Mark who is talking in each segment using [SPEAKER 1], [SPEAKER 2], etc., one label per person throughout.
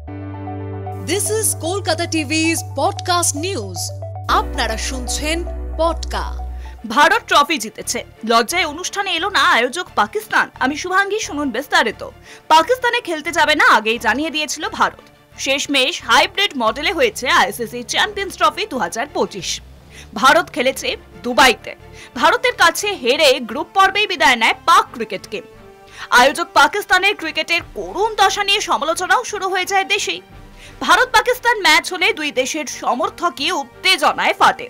[SPEAKER 1] This is Kolkata TV's podcast news. আপনারা শুনছেন পডকা।
[SPEAKER 2] Bharat trophy জিতেছে, লজ্জায় অনুষ্ঠানে এলো না আয়োজক পাকিস্তান। আমি শুভাঙ্গী, শুনুন বিস্তারিত। পাকিস্তানে খেলতে যাবে না আগেই জানিয়ে দিয়েছিল ভারত। শেষমেশ হাইব্রিড মডেলে হয়েছে আইসিসি চ্যাম্পিয়ন্স ট্রফি 2025। ভারত খেলেছে দুবাইতে। ভারতের কাছে হেরে গ্রুপ পর্বেই বিদায় নেয় পাক ক্রিকেট টিম। আয়োজক পাকিস্তানের ক্রিকেটের করুণ দশা নিয়ে সমালোচনাও শুরু হয়ে যায় দেশেই। ভারত পাকিস্তান ম্যাচ হলে দুই দেশের সমর্থকই উত্তেজনায় ফাটে।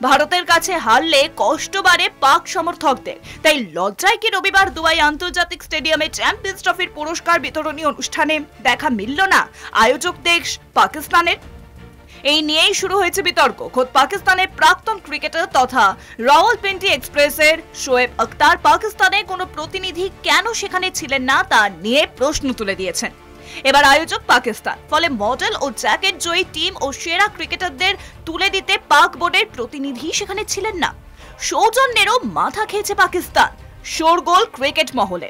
[SPEAKER 2] ভারতের কাছে হারলে কষ্ট বাড়ে পাক সমর্থকদের। তাই লজ্জায় কি রবিবার দুবাই আন্তর্জাতিক স্টেডিয়ামে চ্যাম্পিয়ন্স ট্রফির পুরস্কার বিতরণী অনুষ্ঠানে দেখা মিলল না আয়োজক দেশ পাকিস্তানের? এই নিয়েই শুরু হয়েছে বিতর্ক। খোদ পাকিস্তানের প্রাক্তন ক্রিকেটার তথা রাওয়ালপিন্ডি এক্সপ্রেসের শোয়েব আখতার পাকিস্তানের কোনো প্রতিনিধি কেন সেখানে ছিলেন না তা নিয়ে প্রশ্ন তুলে দিয়েছেন। এবার আয়োজক পাকিস্তান, ফলে মডেল ও জ্যাকেট জয়ী টিম ও সেরা ক্রিকেটারদের তুলে দিতে পাক বোর্ডের প্রতিনিধি সেখানে ছিলেন না। সৌজন্যেরও মাথা খেয়েছে পাকিস্তান। শোরগোল ক্রিকেট মহলে।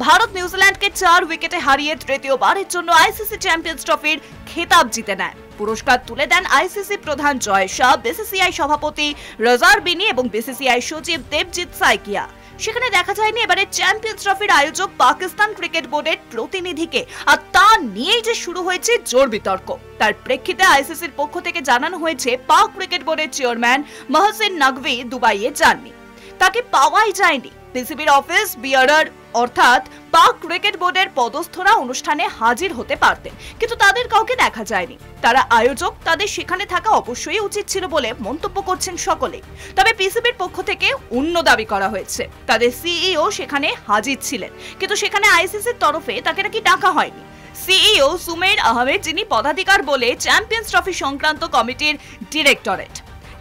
[SPEAKER 2] ভারত নিউজিল্যান্ডকে 4 উইকেটে হারিয়ে তৃতীয়বারের জন্য আইসিসি চ্যাম্পিয়ন্স ট্রফির খেতাব জিতে নেয়। পুরস্কার তুলে দেন আইসিসি প্রধান জয় শাহ, বিসিসিআই সভাপতি রজার বিনি এবং বিসিসিআই সচিব দেবজিৎ সাইকিয়া। সেখানে দেখা যায়নি এবারে চ্যাম্পিয়ন্স ট্রফির আয়োজক পাকিস্তান ক্রিকেট বোর্ডের প্রতিনিধিকে, আর তা নিয়েই যে শুরু হয়েছে জোর বিতর্ক। তার প্রেক্ষিতে আইসিসির পক্ষ থেকে জানানো হয়েছে পাক ক্রিকেট বোর্ডের চেয়ারম্যান মহসিন নকভি দুবাইয়ে যাননি, তাকে পাওয়াই যায়নি। পিসিবির অফিস বিয়ারার অর্থাৎ পাক ক্রিকেট বোর্ডের পদস্থরা অনুষ্ঠানে হাজির হতে পারতেন, কিন্তু তাদের কাউকে দেখা যায়নি। তারা আয়োজক, তাদের সেখানে থাকা অবশ্যই উচিত ছিল বলে মন্তব্য করছেন সকলে। তবে পিসিবির পক্ষ থেকে অন্য দাবি করা হয়েছে, তাদের সিইও সেখানে হাজির ছিলেন, কিন্তু সেখানে আইসিসির তরফে তাকে নাকি ডাকা হয়নি। সিইও সুমের আহমেদ, যিনি পদাধিকার বলে চ্যাম্পিয়ন্স ট্রফি সংক্রান্ত কমিটির ডিরেক্টরেট,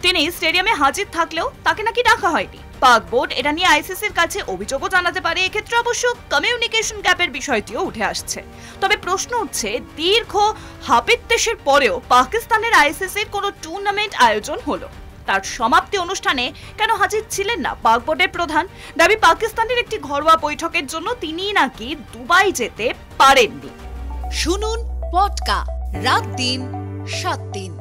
[SPEAKER 2] তিনি স্টেডিয়ামে হাজির থাকলেও তাকে নাকি ডাকা হয়নি। পাক বোর্ড এটা নিয়ে আইসিসির কাছে অভিযোগও জানাতে পারে। এক্ষেত্রে অবশ্য কমিউনিকেশন গ্যাপের বিষয়টিও উঠে আসছে। তবে প্রশ্ন উঠছে, দীর্ঘ হাপিত্যেশের পরেও পাকিস্তানের আইসিসির কোনো টুর্নামেন্ট আয়োজন হলো, তার সমাপ্তি অনুষ্ঠানে কেন হাজির ছিলেন না পাক বোর্ডের প্রধান? দাবি পাকিস্তানের একটি ঘরোয়া বৈঠকের জন্য তিনি নাকি দুবাই যেতে পারেননি।
[SPEAKER 1] শুনুন পডকা, রাত দিন 7 দিন।